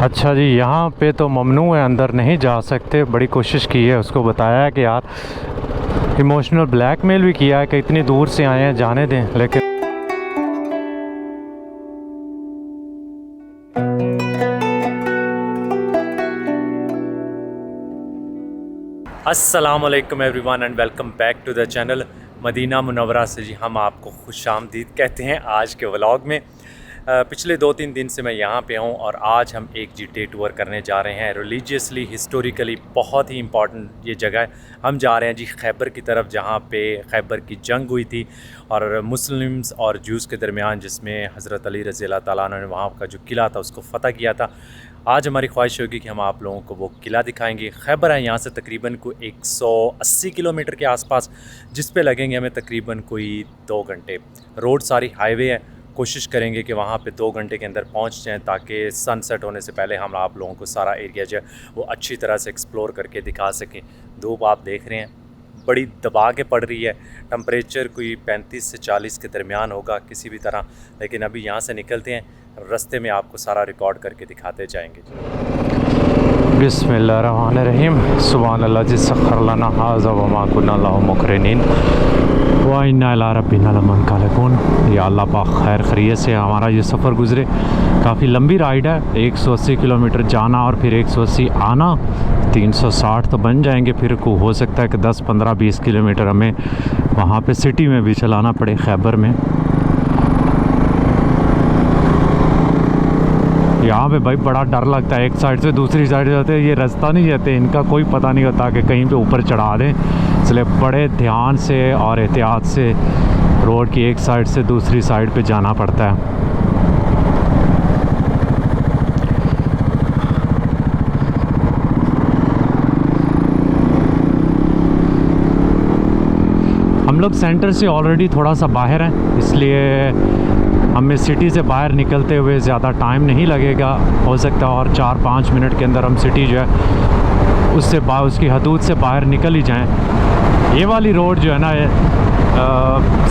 अच्छा जी, यहाँ पे तो ममनू है, अंदर नहीं जा सकते। बड़ी कोशिश की है, उसको बताया है कि यार इमोशनल ब्लैकमेल भी किया है कि इतनी दूर से आए हैं, जाने दें, लेकिन अस्सलाम वालेकुम everyone and welcome back to the channel Madina Munawwara से। जी हम आपको खुशामदीद कहते हैं आज के व्लॉग में। पिछले 2-3 दिन से मैं यहाँ पे हूँ और आज हम एक डे टूर करने जा रहे हैं। रिलीजियसली हिस्टोरिकली बहुत ही इम्पॉर्टेंट ये जगह है। हम जा रहे हैं जी खैबर की तरफ, जहाँ पे खैबर की जंग हुई थी और मुस्लिम्स और जूस के दरमियान, जिसमें हज़रत अली रज़ी अल्लाह ताला अन्हु ने वहाँ का जो किला था उसको फ़तह किया था। आज हमारी ख्वाहिश होगी कि हम आप लोगों को वो किला दिखाएंगे। खैबर है यहाँ से तकरीबन कोई 180 किलोमीटर के आसपास, जिस पे लगेंगे हमें तकरीबन कोई 2 घंटे। रोड सारी हाईवे है। कोशिश करेंगे कि वहाँ पे 2 घंटे के अंदर पहुँच जाएँ ताकि सनसेट होने से पहले हम आप लोगों को सारा एरिया जो है वो अच्छी तरह से एक्सप्लोर करके दिखा सकें। धूप आप देख रहे हैं बड़ी दबा के पड़ रही है। टम्परेचर कोई 35 से 40 के दरमियान होगा किसी भी तरह। लेकिन अभी यहाँ से निकलते हैं, रास्ते में आपको सारा रिकॉर्ड करके दिखाते जाएंगे। बिस्मिल्लाहिर्रहमानिर्रहीम। सुभानअल्लाह जी सख्खर लना हाज़ा व मा कुन्ना लहु मुक़रिनीन व इन्ना इला रब्बिना लमुनक़लिबून। या अल्लाह पाक खैर खैरियत से हमारा ये सफ़र गुज़रे। काफ़ी लंबी राइड है, 180 किलोमीटर जाना और फिर 180 आना, 360 तो बन जाएंगे। फिर को हो सकता है कि 10, 15, 20 किलोमीटर हमें वहाँ पे सिटी में भी चलाना पड़े, खैबर में। यहाँ पे भाई बड़ा डर लगता है, एक साइड से दूसरी साइड जाते हैं, ये रास्ता नहीं जाते, इनका कोई पता नहीं होता कि कहीं पे ऊपर चढ़ा दें। इसलिए बड़े ध्यान से और एहतियात से रोड की एक साइड से दूसरी साइड पे जाना पड़ता है। हम लोग सेंटर से ऑलरेडी थोड़ा सा बाहर हैं, इसलिए हमें सिटी से बाहर निकलते हुए ज़्यादा टाइम नहीं लगेगा। हो सकता है और 4-5 मिनट के अंदर हम सिटी जो है उसकी हदूद से बाहर निकल ही जाएं। ये वाली रोड जो है ना,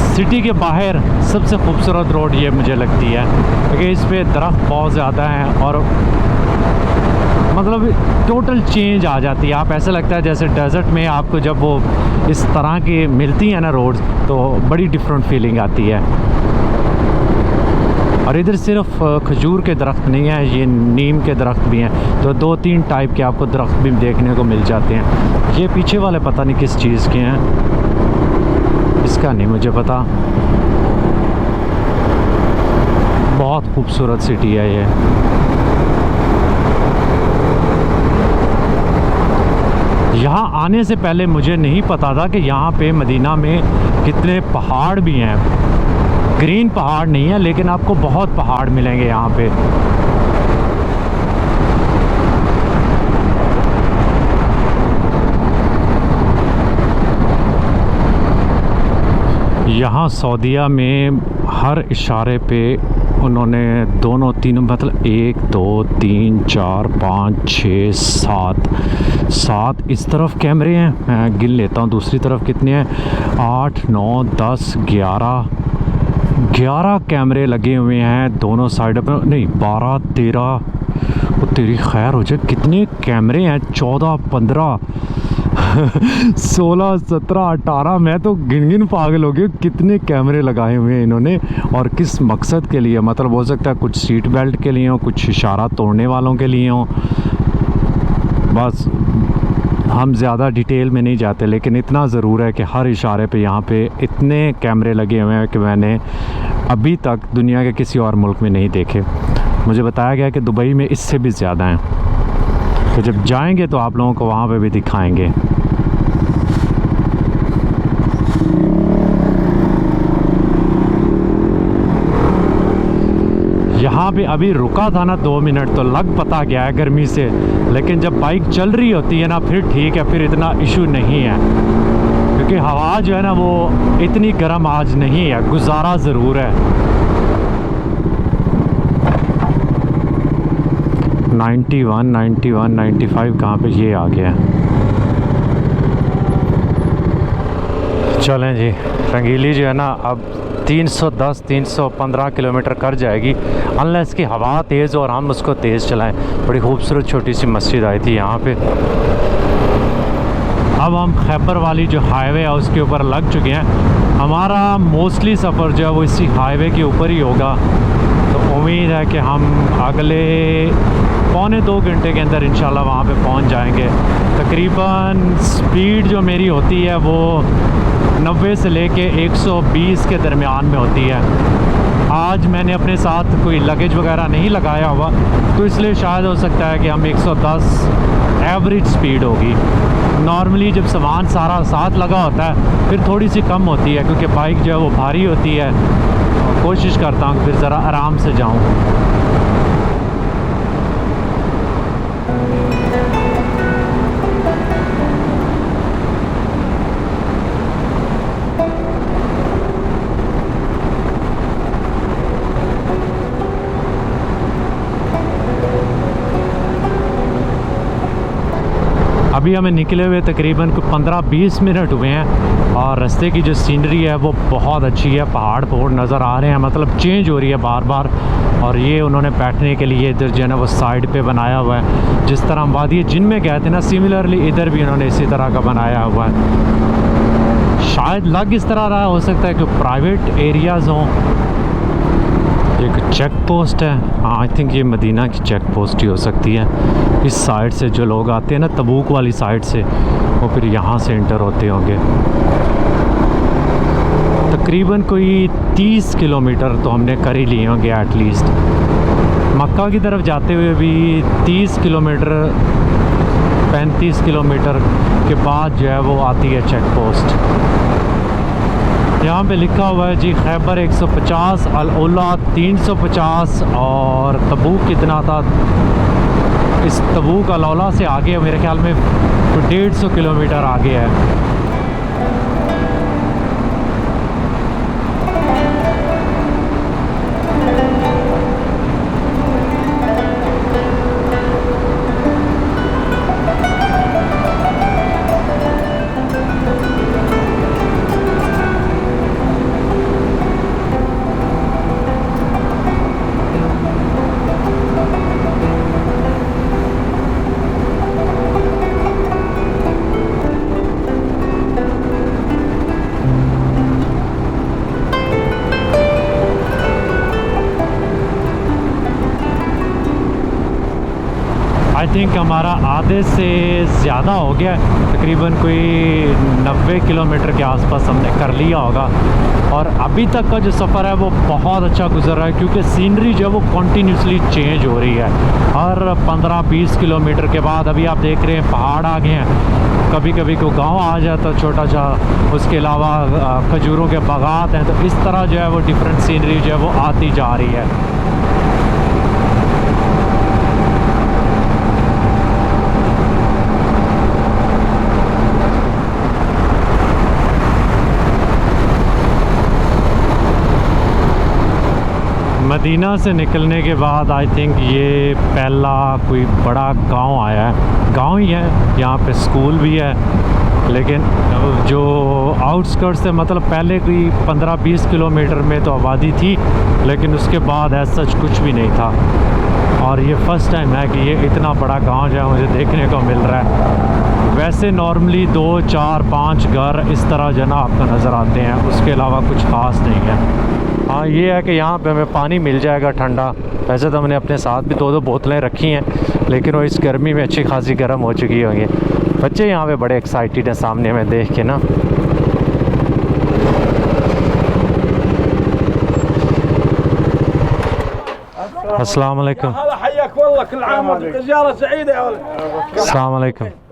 सिटी के बाहर सबसे खूबसूरत रोड ये मुझे लगती है, क्योंकि इस पर दरख्त बहुत ज़्यादा हैं और मतलब टोटल चेंज आ जाती है। आप ऐसा लगता है जैसे डेजर्ट में आपको जब वो इस तरह की मिलती है ना रोड्स, तो बड़ी डिफरेंट फीलिंग आती है। और इधर सिर्फ खजूर के दरख्त नहीं है, ये नीम के दरख्त भी हैं, तो 2-3 टाइप के आपको दरख्त भी देखने को मिल जाते हैं। ये पीछे वाले पता नहीं किस चीज़ के हैं, इसका नहीं मुझे पता। बहुत खूबसूरत सिटी है ये। यहाँ आने से पहले मुझे नहीं पता था कि यहाँ पे मदीना में कितने पहाड़ भी हैं। ग्रीन पहाड़ नहीं है, लेकिन आपको बहुत पहाड़ मिलेंगे यहाँ पे। यहाँ सऊदीया में हर इशारे पे उन्होंने दोनों तीनों मतलब 1, 2, 3, 4, 5, 6, 7 इस तरफ कैमरे हैं। मैं गिन लेता हूँ दूसरी तरफ कितने हैं। 8, 9, 10, 11 कैमरे लगे हुए हैं दोनों साइड पर। नहीं 12, 13, तेरी खैर हो जाए, कितने कैमरे हैं। 14, 15, 16, 17, 18, मैं तो गिन पागल हो गया कितने कैमरे लगाए हुए हैं इन्होंने और किस मकसद के लिए। मतलब हो सकता है कुछ सीट बेल्ट के लिए हो, कुछ इशारा तोड़ने वालों के लिए हो। बस हम ज़्यादा डिटेल में नहीं जाते, लेकिन इतना ज़रूर है कि हर इशारे पे यहाँ पे इतने कैमरे लगे हुए हैं कि मैंने अभी तक दुनिया के किसी और मुल्क में नहीं देखे। मुझे बताया गया कि दुबई में इससे भी ज़्यादा हैं, तो जब जाएंगे तो आप लोगों को वहाँ पे भी दिखाएंगे। यहाँ पे अभी रुका था ना 2 मिनट, तो लग पता गया है गर्मी से, लेकिन जब बाइक चल रही होती है ना फिर ठीक है, फिर इतना इशू नहीं है, क्योंकि हवा जो है ना वो इतनी गर्म आज नहीं है, गुजारा ज़रूर है। 91, 95 कहाँ पे ये आ गया है। चलें जी, रंगीली जो है ना अब 310-315 किलोमीटर कर जाएगी अनलेस की हवा तेज़ और हम उसको तेज़ चलाएं। बड़ी खूबसूरत छोटी सी मस्जिद आई थी यहाँ पे। अब हम खैबर वाली जो हाईवे है उसके ऊपर लग चुके हैं। हमारा मोस्टली सफ़र जो है वो इसी हाईवे के ऊपर ही होगा, तो उम्मीद है कि हम अगले 1.25 घंटे के अंदर इंशाल्लाह वहाँ पे पहुँच जाएंगे। तकरीबन स्पीड जो मेरी होती है वो 90 से लेके 120 के दरमियान में होती है। आज मैंने अपने साथ कोई लगेज वगैरह नहीं लगाया हुआ, तो इसलिए शायद हो सकता है कि हम 110 एवरेज स्पीड होगी। नॉर्मली जब सामान सारा साथ लगा होता है फिर थोड़ी सी कम होती है, क्योंकि बाइक जो है वो भारी होती है। कोशिश करता हूँ फिर ज़रा आराम से जाऊँ। अभी हमें निकले हुए तकरीबन 15-20 मिनट हुए हैं और रास्ते की जो सीनरी है वो बहुत अच्छी है। पहाड़ नज़र आ रहे हैं, मतलब चेंज हो रही है बार बार। और ये उन्होंने बैठने के लिए इधर जो है ना वो साइड पे बनाया हुआ है, जिस तरह हम वादी जिन में गए थे ना, सिमिलरली इधर भी उन्होंने इसी तरह का बनाया हुआ है। शायद लग इस तरह रहा हो सकता है कि प्राइवेट एरियाज़ हों। एक चेक पोस्ट है, हाँ आई थिंक ये मदीना की चेक पोस्ट ही हो सकती है। इस साइड से जो लोग आते हैं ना तबूक वाली साइड से, वो फिर यहाँ से इंटर होते होंगे। तकरीबन कोई 30 किलोमीटर तो हमने कर ही लिए होंगे एटलीस्ट। मक्का की तरफ जाते हुए भी 30 किलोमीटर 35 किलोमीटर के बाद जो है वो आती है चेक पोस्ट। यहाँ पे लिखा हुआ है जी खैबर 150, अल ओला 350 और तबूक कितना था। इस तबूक अल ओला से आगे मेरे ख्याल में 150 किलोमीटर आगे है। आई थिंक हमारा आधे से ज़्यादा हो गया, तकरीबन कोई 90 किलोमीटर के आसपास हमने कर लिया होगा। और अभी तक का जो सफ़र है वो बहुत अच्छा गुजर रहा है, क्योंकि सीनरी जो है वो कॉन्टीन्यूसली चेंज हो रही है। हर 15-20 किलोमीटर के बाद अभी आप देख रहे हैं पहाड़ आ गए हैं, कभी कभी को गांव आ जाता छोटा सा, उसके अलावा खजूरों के बागात हैं। तो इस तरह जो है वो डिफरेंट सीनरी जो है वो आती जा रही है। मदीना से निकलने के बाद आई थिंक ये पहला कोई बड़ा गांव आया है। गांव ही है, यहाँ पे स्कूल भी है, लेकिन जो आउटस्कर्ट्स से मतलब पहले कोई 15-20 किलोमीटर में तो आबादी थी, लेकिन उसके बाद ऐसा सच कुछ भी नहीं था। और ये फ़र्स्ट टाइम है कि ये इतना बड़ा गांव जो है मुझे देखने को मिल रहा है। वैसे नॉर्मली 2, 4, 5 घर इस तरह जो है ना आपको नज़र आते हैं, उसके अलावा कुछ ख़ास नहीं है। हाँ ये है कि यहाँ पे हमें पानी मिल जाएगा ठंडा। वैसे तो हमने अपने साथ भी 2-2 बोतलें रखी हैं, लेकिन वो इस गर्मी में अच्छी खासी गर्म हो चुकी होंगी। बच्चे यहाँ पे बड़े एक्साइटेड हैं सामने में देख के ना। अस्सलाम वालेकुम। अस्सलाम वालेकुम।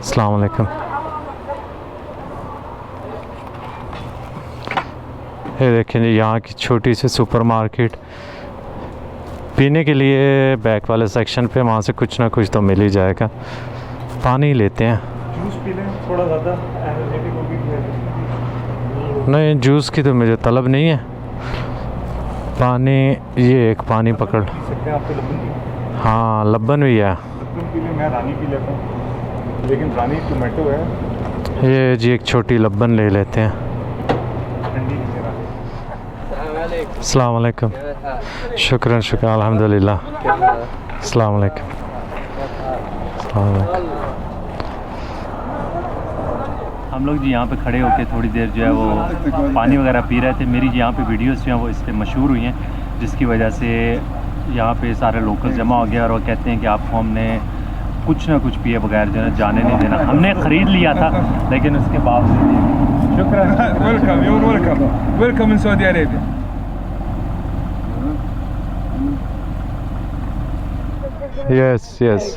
अस्सलाम वालेकुम। ये देखें जी यहाँ की छोटी सी सुपरमार्केट। पीने के लिए बैक वाले सेक्शन पे वहाँ से कुछ ना कुछ तो मिल ही जाएगा। पानी लेते हैं। जूस पी लें थोड़ा ज़्यादा एनर्जेटिक होगी। नहीं, जूस की तो मुझे तलब नहीं है। पानी, ये एक पानी पकड़। पी सकते हैं आप तो लब्बन भी। हाँ, लब्बन भी है। लब्बन पी ले, मैं रानी पी लेता हूँ, लेकिन रानी टोमेटो है। ये जी एक छोटी लब्बन ले लेते हैं। ठंडी नहीं है रानी। अस्सलाम वालेकुम। शुक्रन शुक्र, अल्हम्दुलिल्लाह। अस्सलाम वालेकुम। अस्सलाम वालेकुम। हम लोग जी यहाँ पे खड़े होके थोड़ी देर जो है वो पानी वगैरह पी रहे थे। मेरी यहाँ पे वीडियोस जो हैं वो इस पर मशहूर हुई हैं, जिसकी वजह से यहाँ पे सारे लोकल जमा हो गए और वो कहते हैं कि आपको हमने कुछ ना कुछ पिए बगैर जो है जाने नहीं देना। हमने ख़रीद लिया था, लेकिन उसके बावजूद शुक्र। Welcome, you welcome, welcome in Saudi Arabia. Yes yes.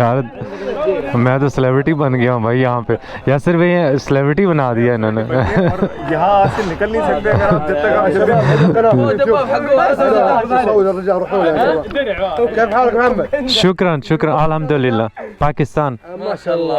यार मैं तो सेलिब्रिटी बन गया हूँ भाई यहाँ पे, या सिर्फ ये सेलिब्रिटी बना दिया इन्होंने। यहाँ से निकल नहीं सकते अगर आप जब तक। शुक्रान शुक्रान, अल्हम्दुलिल्लाह। पाकिस्तान माशाल्लाह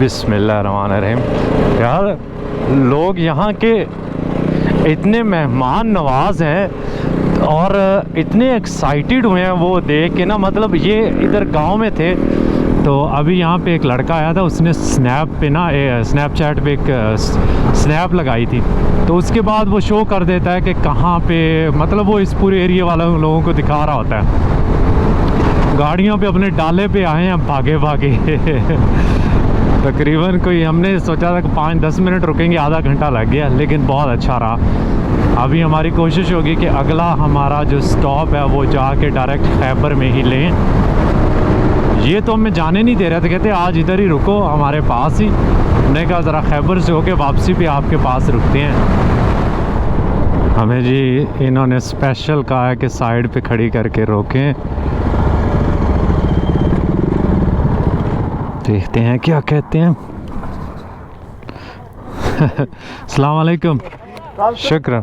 बिस्मिल्लाहिर्रहमानिर्रहीम। यार लोग यहाँ के इतने मेहमान नवाज हैं और इतने एक्साइटेड हुए हैं वो देख के ना, मतलब ये इधर गांव में थे तो अभी यहाँ पे एक लड़का आया था, उसने स्नैप पे ना स्नैपचैट पे एक स्नैप लगाई थी, तो उसके बाद वो शो कर देता है कि कहाँ पे, मतलब वो इस पूरे एरिया वाले लोगों को दिखा रहा होता है। गाड़ियों पे अपने डाले पे आए हैं भागे भागे। तकरीबन कोई, हमने सोचा था कि 5-10 मिनट रुकेंगे, आधा घंटा लग गया, लेकिन बहुत अच्छा रहा। अभी हमारी कोशिश होगी कि अगला हमारा जो स्टॉप है वो जाके डायरेक्ट खैबर में ही लें। ये तो हमें जाने नहीं दे रहे थे, कहते आज इधर ही रुको हमारे पास ही। हमने कहा ज़रा खैबर से होके वापसी पे आपके पास रुकते हैं। हमें जी इन्होंने स्पेशल कहा है कि साइड पे खड़ी करके रोकें। देखते हैं क्या कहते हैं। अस्सलाम वालेकुम। शुक्रन।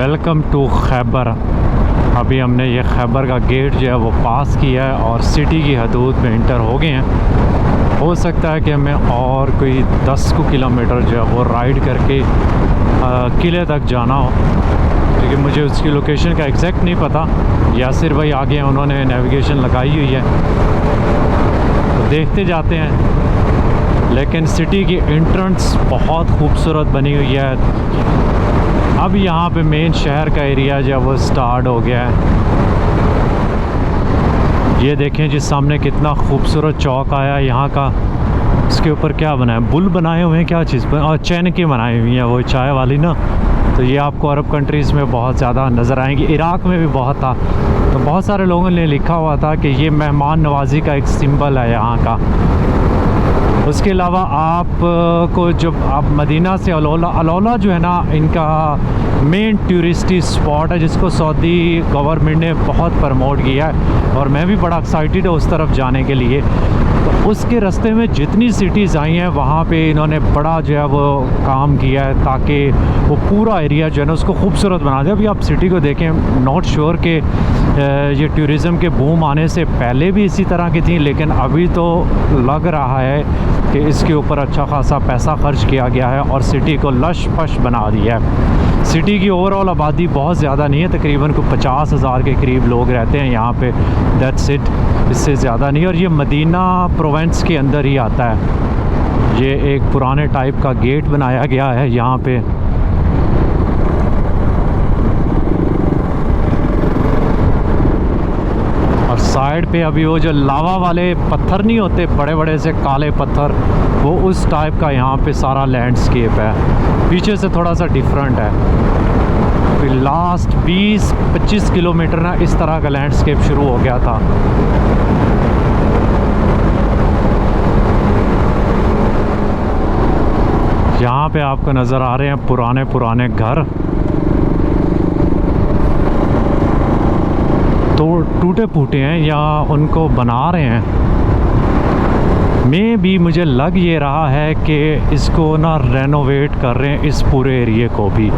Welcome to Khyber. अभी हमने ये खैबर का गेट जो है वो पास किया है और सिटी की हदूद में इंटर हो गए हैं। हो सकता है कि हमें और कोई 10 किलोमीटर जो है वो राइड करके किले तक जाना हो, क्योंकि मुझे उसकी लोकेशन का एग्जैक्ट नहीं पता। यासिर भाई आगे हैं, उन्होंने नेविगेशन लगाई हुई है, तो देखते जाते हैं। लेकिन सिटी की एंट्रेंस बहुत खूबसूरत बनी हुई है। अब यहाँ पे मेन शहर का एरिया जो है वो स्टार्ट हो गया है। ये देखें जी सामने कितना खूबसूरत चौक आया है यहाँ का। इसके ऊपर क्या बनाया, बुल बनाए हुए हैं, क्या चीज़ और चैन की बनाई हुई हैं, वो चाय वाली ना। तो ये आपको अरब कंट्रीज़ में बहुत ज़्यादा नज़र आएंगी, इराक़ में भी बहुत था। तो बहुत सारे लोगों ने लिखा हुआ था कि ये मेहमान नवाजी का एक सिंबल है यहाँ का। उसके अलावा आप को जब आप मदीना से अलौला जो है ना, इनका मेन टूरिस्टी स्पॉट है जिसको सऊदी गवर्नमेंट ने बहुत प्रमोट किया है और मैं भी बड़ा एक्साइटेड है उस तरफ जाने के लिए। तो उसके रास्ते में जितनी सिटीज़ आई हैं वहाँ पे इन्होंने बड़ा जो है वो काम किया है ताकि वो पूरा एरिया जो है ना उसको खूबसूरत बना दे। अभी आप सिटी को देखें, नॉट श्योर कि ये टूरिज़म के बूम आने से पहले भी इसी तरह की थी, लेकिन अभी तो लग रहा है कि इसके ऊपर अच्छा खासा पैसा खर्च किया गया है और सिटी को लश पश बना दिया है। सिटी की ओवरऑल आबादी बहुत ज़्यादा नहीं है, तकरीबन को 50,000 के करीब लोग रहते हैं यहाँ पे, दैट्स इट, इससे ज़्यादा नहीं। और ये मदीना प्रोविंस के अंदर ही आता है। ये एक पुराने टाइप का गेट बनाया गया है यहाँ पे। और साइड पे अभी वो जो लावा वाले पत्थर नहीं होते, बड़े बड़े से काले पत्थर, वो उस टाइप का यहाँ पे सारा लैंडस्केप है। पीछे से थोड़ा सा डिफरेंट है। फिर लास्ट 20-25 किलोमीटर ना इस तरह का लैंडस्केप शुरू हो गया था। यहाँ पे आपको नज़र आ रहे हैं पुराने पुराने घर, तो टूटे फूटे हैं या उनको बना रहे हैं। में भी मुझे लग ये रहा है कि इसको ना रेनोवेट कर रहे हैं, इस पूरे एरिए को भी,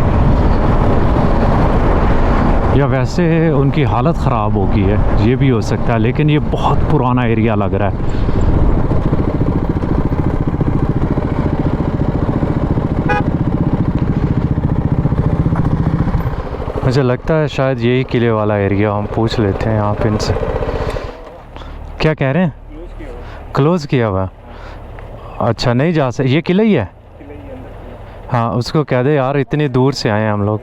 या वैसे उनकी हालत ख़राब हो गई है, ये भी हो सकता है। लेकिन ये बहुत पुराना एरिया लग रहा है। मुझे लगता है शायद यही किले वाला एरिया, हम पूछ लेते हैं यहाँ पे इनसे। क्या कह रहे हैं? क्लोज़ किया हुआ? अच्छा, नहीं जा सकते, ये किला ही है? हाँ, उसको कह दे यार, इतनी दूर से आए हैं हम लोग।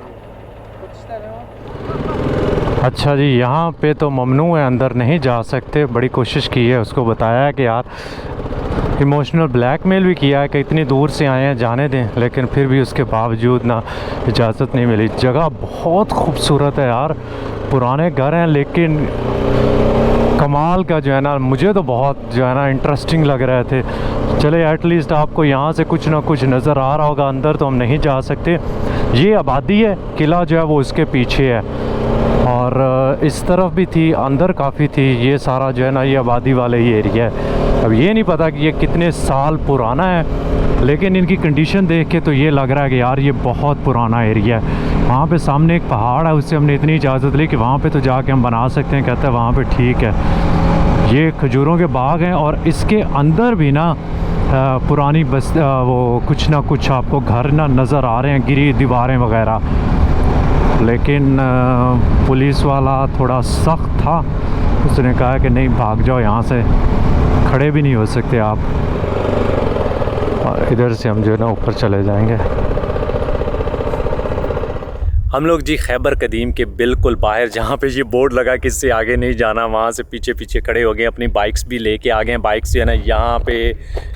अच्छा जी, यहाँ पे तो ममनू है, अंदर नहीं जा सकते। बड़ी कोशिश की है, उसको बताया है कि यार, इमोशनल ब्लैकमेल भी किया है कि इतनी दूर से आए हैं, जाने दें, लेकिन फिर भी उसके बावजूद ना इजाज़त नहीं मिली। जगह बहुत खूबसूरत है यार, पुराने घर हैं, लेकिन कमाल का जो है ना, मुझे तो बहुत जो है ना इंटरेस्टिंग लग रहे थे। चले, एटलीस्ट आपको यहाँ से कुछ ना कुछ नज़र आ रहा होगा। अंदर तो हम नहीं जा सकते, ये आबादी है, किला जो है वो उसके पीछे है, और इस तरफ भी थी, अंदर काफ़ी थी। ये सारा जो है ना ये आबादी वाले ही एरिया है। अब ये नहीं पता कि ये कितने साल पुराना है, लेकिन इनकी कंडीशन देख के तो ये लग रहा है कि यार ये बहुत पुराना एरिया है। वहाँ पे सामने एक पहाड़ है, उससे हमने इतनी इजाज़त ली कि वहाँ पे तो जाके हम बना सकते हैं। कहते हैं वहाँ पे ठीक है। ये खजूरों के बाग हैं और इसके अंदर भी ना पुरानी बस वो कुछ ना कुछ आपको घर ना नज़र आ रहे हैं, गिरी दीवारें वगैरह। लेकिन पुलिस वाला थोड़ा सख्त था, उसने कहा कि नहीं, भाग जाओ यहाँ से, खड़े भी नहीं हो सकते आप। और इधर से हम जो है ना ऊपर चले जाएंगे। हम लोग जी खैबर कदीम के बिल्कुल बाहर, जहाँ पे ये बोर्ड लगा कि इससे आगे नहीं जाना, वहाँ से पीछे पीछे खड़े हो गए। अपनी बाइक्स भी लेके आ गए हैं। बाइक्स जो है ना यहाँ पे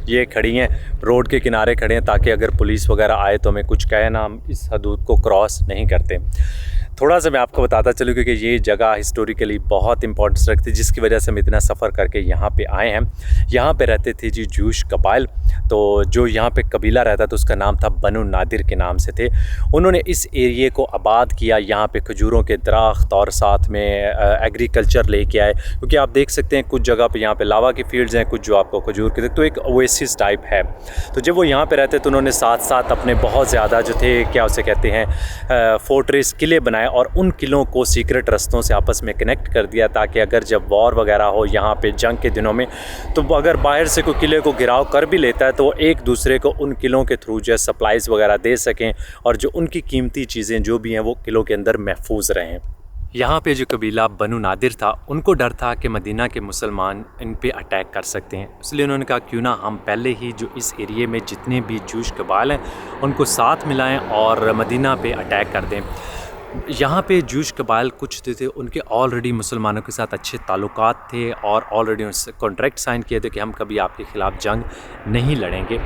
ये खड़ी हैं, रोड के किनारे खड़े हैं, ताकि अगर पुलिस वगैरह आए तो हमें कुछ कहे ना, हम इस हदूद को क्रॉस नहीं करते। थोड़ा सा मैं आपको बताता चलूँ, क्योंकि ये जगह हिस्टोरिकली बहुत इंपॉर्टेंस रखती है, जिसकी वजह से हम इतना सफ़र करके यहाँ पे आए हैं। यहाँ पे रहते थे जी जूश कबाइल, तो जो यहाँ पे कबीला रहता था उसका नाम था बनु नादिर के नाम से थे। उन्होंने इस एरिए को आबाद किया, यहाँ पे खजूरों के दरख्त और साथ में एग्रीकल्चर लेके आए। क्योंकि आप देख सकते हैं कुछ जगह पे यहाँ पे लावा की फील्ड्स हैं, कुछ जो आपको खजूर के, तो एक ओएसिस टाइप है। तो जब वो यहाँ पे रहते तो उन्होंने साथ साथ अपने बहुत ज़्यादा जो थे, क्या उसे कहते हैं, फोर्ट्रेस, किले बनाए, और उन किलों को सीक्रेट रस्तों से आपस में कनेक्ट कर दिया, ताकि अगर जब वॉर वगैरह हो यहाँ पे जंग के दिनों में, तो अगर बाहर से कोई किले को घिराव कर भी लेता है तो एक दूसरे को उन किलों के थ्रू जो सप्लाईज़ वगैरह दे सकें, और जो उनकी कीमती चीज़ें जो भी हैं वो किलों के अंदर महफूज रहें। यहाँ पे जो कबीला बनु नादिर था, उनको डर था कि मदीना के मुसलमान इन पे अटैक कर सकते हैं, इसलिए उन्होंने कहा क्यों ना हम पहले ही जो इस एरिए में जितने भी जूश कबाइल हैं उनको साथ मिलाएं और मदीना पे अटैक कर दें। यहाँ पे जूश कबाइल कुछ थे उनके ऑलरेडी मुसलमानों के साथ अच्छे ताल्लुकात थे और ऑलरेडी उनसे कॉन्ट्रैक्ट साइन किए थे कि हम कभी आपके ख़िलाफ़ जंग नहीं लड़ेंगे।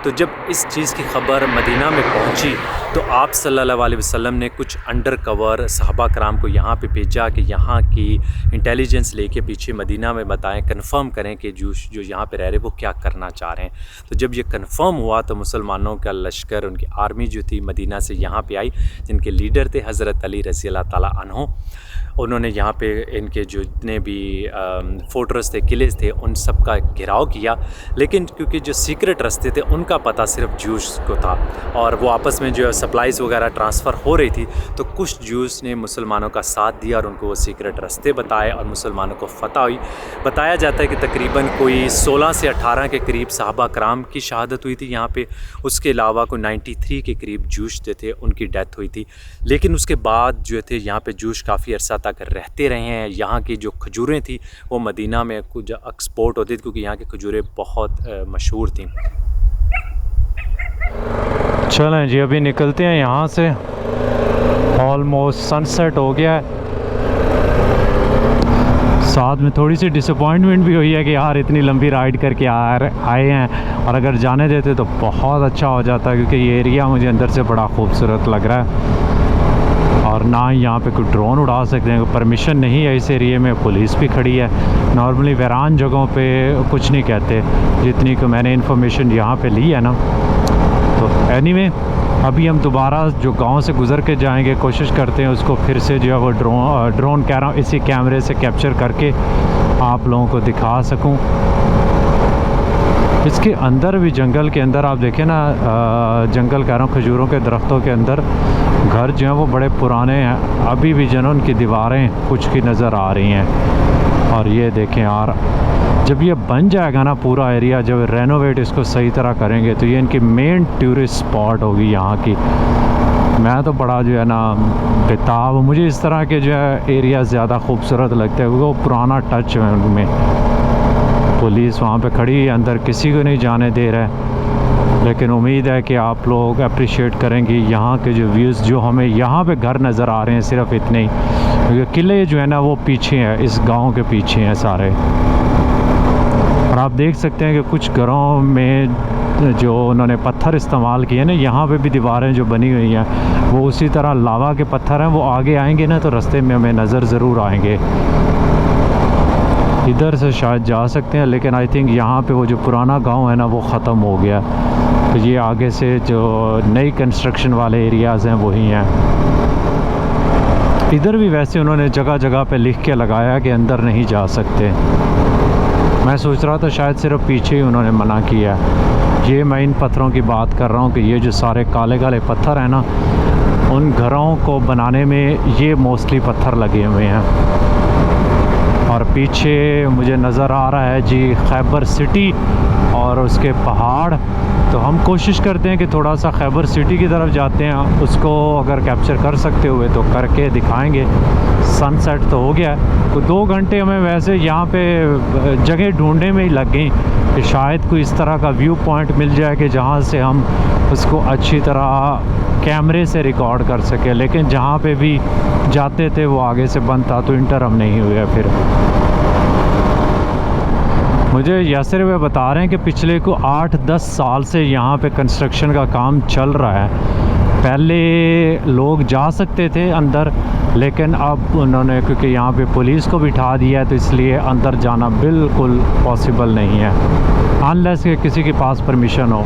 तो जब इस चीज़ की ख़बर मदीना में पहुँची तो आप सल्लल्लाहु अलैहि वसल्लम ने कुछ अंडर कवर सहाबा कराम को यहाँ पे भेजा कि यहाँ की इंटेलिजेंस लेके पीछे मदीना में बताएं, कंफर्म करें कि जूश जो यहाँ पे रह रहे वो क्या करना चाह रहे हैं। तो जब ये कंफर्म हुआ तो मुसलमानों का लश्कर, उनकी आर्मी जो थी मदीना से यहाँ पे आई, जिनके लीडर थे हज़रत अली रज़ी अल्लाह ताला अन्हु। उन्होंने यहाँ पे इनके जो जितने भी फोर्ट्रेस थे, किले थे, उन सब का घेराव किया। लेकिन क्योंकि जो सीक्रेट रास्ते थे उनका पता सिर्फ जूस को था और वो आपस में जो सप्लाईज़ वगैरह ट्रांसफ़र हो रही थी, तो कुछ जूस ने मुसलमानों का साथ दिया और उनको वो सीक्रेट रास्ते बताए और मुसलमानों को फ़तह हुई। बताया जाता है कि तकरीबन कोई 16 से 18 के करीब सहाबा कराम की शहादत हुई थी यहाँ पे। उसके अलावा कोई 93 के करीब जूश जो थे उनकी डेथ हुई थी। लेकिन उसके बाद जो थे यहाँ पे जूश काफ़ी अरसा तक रहते रहे हैं। यहाँ की जो खजूरें थी वो मदीना में कुछ एक्सपोर्ट होती थी क्योंकि यहाँ की खजूरें बहुत मशहूर थी। चलें जी, अभी निकलते हैं यहाँ से। ऑलमोस्ट सनसेट हो गया है। साथ में थोड़ी सी डिसअपॉइंटमेंट भी हुई है कि यार इतनी लंबी राइड करके आए हैं और अगर जाने देते तो बहुत अच्छा हो जाता, क्योंकि ये एरिया मुझे अंदर से बड़ा खूबसूरत लग रहा है। और ना ही यहाँ पे कोई ड्रोन उड़ा सकते हैं, परमिशन नहीं है इस एरिए में। पुलिस भी खड़ी है। नॉर्मली वीरान जगहों पे कुछ नहीं कहते, जितनी को मैंने इन्फॉर्मेशन यहाँ पे ली है ना। तो एनीवे अभी हम दोबारा जो गांव से गुज़र के जाएंगे, कोशिश करते हैं उसको फिर से जो है वो ड्रोन कह रहा हूँ इसी कैमरे से कैप्चर करके आप लोगों को दिखा सकूँ। इसके अंदर भी, जंगल के अंदर आप देखें ना, जंगल कह रहा हूँ, खजूरों के दरख्तों के अंदर घर जो हैं वो बड़े पुराने हैं। अभी भी जो है उनकी दीवारें कुछ की नज़र आ रही हैं। और ये देखें यार, जब ये बन जाएगा ना पूरा एरिया, जब रेनोवेट इसको सही तरह करेंगे तो ये इनकी मेन टूरिस्ट स्पॉट होगी यहाँ की। मैं तो बड़ा जो है ना बेताब, मुझे इस तरह के जो है एरिया ज़्यादा खूबसूरत लगते हैं, वो पुराना टच है उनमें। पुलिस वहाँ पे खड़ी है, अंदर किसी को नहीं जाने दे रहा है। लेकिन उम्मीद है कि आप लोग अप्रिशिएट करेंगे यहाँ के जो व्यूज़, जो हमें यहाँ पे घर नज़र आ रहे हैं सिर्फ इतने ही, क्योंकि किले जो है ना वो पीछे हैं, इस गांव के पीछे हैं सारे। और आप देख सकते हैं कि कुछ घरों में जो उन्होंने पत्थर इस्तेमाल किए ना, यहाँ पे भी दीवारें जो बनी हुई हैं वो उसी तरह लावा के पत्थर हैं। वो आगे आएंगे ना तो रास्ते में हमें नज़र ज़रूर आएंगे। इधर से शायद जा सकते हैं, लेकिन आई थिंक यहाँ पे वो जो पुराना गांव है ना वो ख़त्म हो गया। तो ये आगे से जो नई कंस्ट्रक्शन वाले एरियाज़ हैं वही हैं। इधर भी वैसे उन्होंने जगह जगह पे लिख के लगाया कि अंदर नहीं जा सकते। मैं सोच रहा था शायद सिर्फ पीछे ही उन्होंने मना किया। ये मैं इन पत्थरों की बात कर रहा हूँ कि ये जो सारे काले काले पत्थर हैं ना, उन घरों को बनाने में ये मोस्टली पत्थर लगे हुए हैं। और पीछे मुझे नज़र आ रहा है जी खैबर सिटी और उसके पहाड़। तो हम कोशिश करते हैं कि थोड़ा सा खैबर सिटी की तरफ जाते हैं, उसको अगर कैप्चर कर सकते हुए तो करके दिखाएंगे। सनसेट तो हो गया है, तो 2 घंटे हमें वैसे यहाँ पे जगह ढूंढने में ही लग गई कि शायद कोई इस तरह का व्यू पॉइंट मिल जाए कि जहाँ से हम उसको अच्छी तरह कैमरे से रिकॉर्ड कर सके। लेकिन जहाँ पे भी जाते थे वो आगे से बंद था, तो इंटर हम नहीं हुए। फिर मुझे यासिर वे बता रहे हैं कि पिछले को 8-10 साल से यहाँ पे कंस्ट्रक्शन का काम चल रहा है। पहले लोग जा सकते थे अंदर, लेकिन अब उन्होंने, क्योंकि यहाँ पे पुलिस को बिठा दिया है, तो इसलिए अंदर जाना बिल्कुल पॉसिबल नहीं है अनलेस कि किसी के पास परमिशन हो।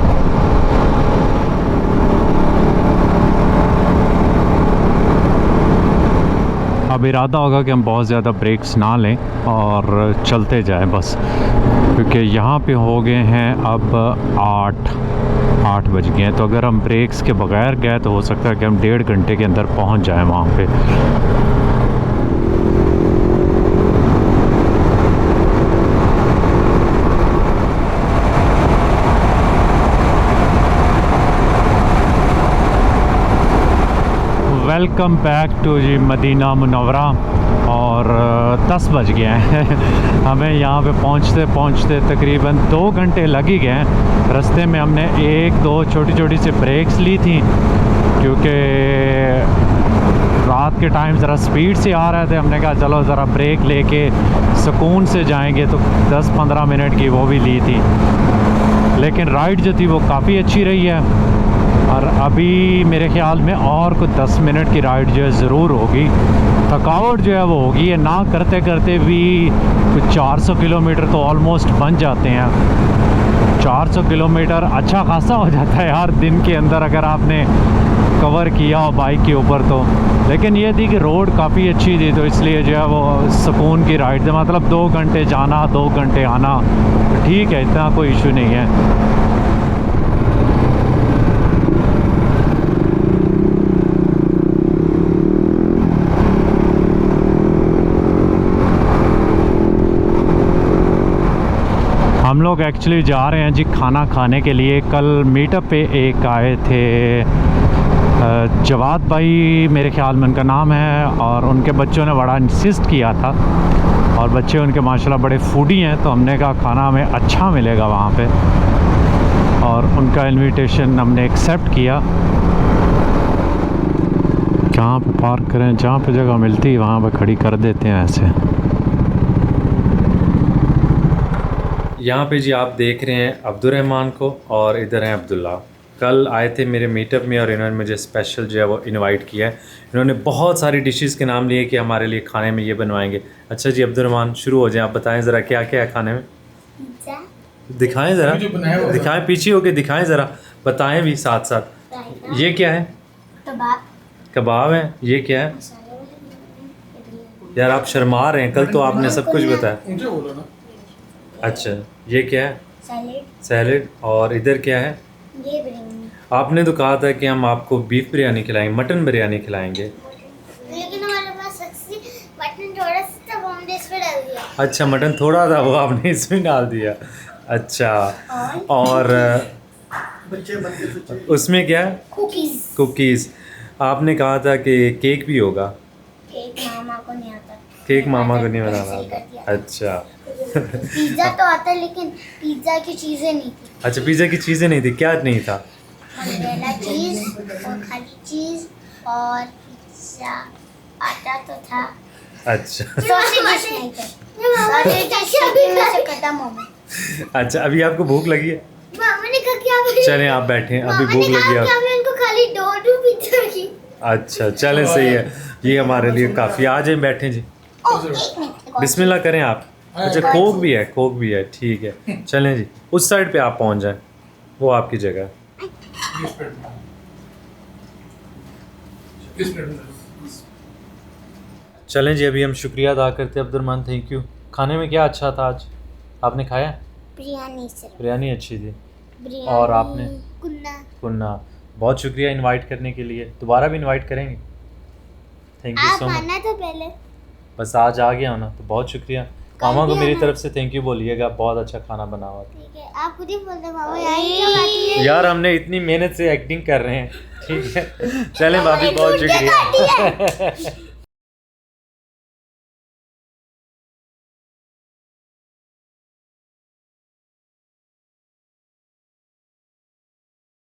अब इरादा होगा कि हम बहुत ज़्यादा ब्रेक्स ना लें और चलते जाएं बस, क्योंकि यहाँ पे हो गए हैं अब 8 बज गए हैं। तो अगर हम ब्रेक्स के बगैर गए तो हो सकता है कि हम 1.5 घंटे के अंदर पहुँच जाएं वहाँ पे। वेलकम बैक टू जी मदीना मुनव्वरा। और 10 बज गए हैं हमें यहाँ पे पहुँचते पहुँचते तकरीबन 2 घंटे लग ही गए। रास्ते में हमने 1-2 छोटी छोटी सी ब्रेक्स ली थी, क्योंकि रात के टाइम ज़रा स्पीड से आ रहे थे, हमने कहा चलो ज़रा ब्रेक लेके सुकून से जाएंगे, तो 10-15 मिनट की वो भी ली थी। लेकिन राइड जो थी वो काफ़ी अच्छी रही है। और अभी मेरे ख्याल में और कुछ 10 मिनट की राइड जो है ज़रूर होगी। थकावट जो है वो होगी, ये ना करते करते भी कुछ 400 किलोमीटर तो ऑलमोस्ट बन जाते हैं। 400 किलोमीटर अच्छा खासा हो जाता है यार दिन के अंदर अगर आपने कवर किया हो बाइक के ऊपर तो। लेकिन ये थी कि रोड काफ़ी अच्छी थी, तो इसलिए जो है वो सुकून की राइड थी। मतलब 2 घंटे जाना 2 घंटे आना, ठीक है, इतना कोई इशू नहीं है। हम लोग एक्चुअली जा रहे हैं जी खाना खाने के लिए। कल मीटअप पे एक आए थे जवाद भाई, मेरे ख्याल में उनका नाम है, और उनके बच्चों ने बड़ा इंसिस्ट किया था, और बच्चे उनके माशाल्लाह बड़े फूडी हैं, तो हमने कहा खाना हमें अच्छा मिलेगा वहाँ पे, और उनका इनविटेशन हमने एक्सेप्ट किया। कहाँ पे पार्क करें, जहाँ पे जगह मिलती है वहाँ पे खड़ी कर देते हैं ऐसे। यहाँ पे जी आप देख रहे हैं अब्दुर्रहमान को, और इधर हैं अब्दुल्ला। कल आए थे मेरे मीटअप में और इन्होंने मुझे स्पेशल जो है वो इनवाइट किया है। इन्होंने बहुत सारी डिशेस के नाम लिए कि हमारे लिए खाने में ये बनवाएंगे। अच्छा जी अब्दुर्रहमान शुरू हो जाए, आप बताएं ज़रा क्या क्या है खाने में। दिखाएं ज़रा, दिखाएं, पीछे होके दिखाएं ज़रा, बताएं भी साथ साथ। ये क्या है? कबाब है। ये क्या है यार, आप शर्मा रहे हैं, कल तो आपने सब कुछ बताया। अच्छा ये क्या है? सैलेड। और इधर क्या है? ये बिरयानी। आपने तो कहा था कि हम आपको बीफ बिरयानी खिलाएंगे, मटन बिरयानी खिलाएंगे। लेकिन हमारे पास मटन थोड़ा सा था, वो हमने इसमें डाल दिया। अच्छा मटन थोड़ा था, वो आपने इसमें डाल दिया। अच्छा और उसमें क्या है? कुकीज़। आपने कहा था कि केक भी होगा। केक मामा को नहीं आता। केक मामा को नहीं बनाना आता। अच्छा पिज्जा तो आता है, लेकिन पिज्जा की चीज़ें नहीं थी। अच्छा पिज़्ज़ा की चीज़ें नहीं थी, क्या नहीं था? मोज़रेला चीज़ और खाली चीज़ और पिज्जा आटा तो था। अच्छा सॉसेज नहीं थे। सॉसेज में से खत्म हो गए। अच्छा अभी आपको भूख लगी है? मामा ने कहा कि आप चलें आप बैठें, अभी भूख लगी है। हमने उनको खाली दो पिज्जा की। अच्छा चलें सही है, ये हमारे लिए काफ़ी। आ जाए बैठें जी, बिस्मिल्लाह करें आप। अच्छा कोक भी है, कोक भी है, ठीक है। चलें जी उस साइड पे आप पहुंच जाएं, वो आपकी जगह है। चलें जी अभी हम शुक्रिया अदा करते हैं अब्दुर्रहमान, थैंक यू। खाने में क्या अच्छा था आज, आपने खाया? बिरयानी से। बिरयानी अच्छी थी। बिरयानी, और आपने? कुन्ना। बहुत शुक्रिया इनवाइट करने के लिए, दोबारा भी इनवाइट करेंगे। Thank you so much. आना तो पहले बस आज आ गया हो ना, तो बहुत शुक्रिया। मामा को मेरी तरफ से थैंक यू बोलिएगा, बहुत अच्छा खाना बना हुआ था। ठीक है, आप खुद ही बोल दो मामा यही यार हमने इतनी मेहनत से एक्टिंग कर रहे हैं, ठीक है। चलें भाभी बहुत शुक्रिया।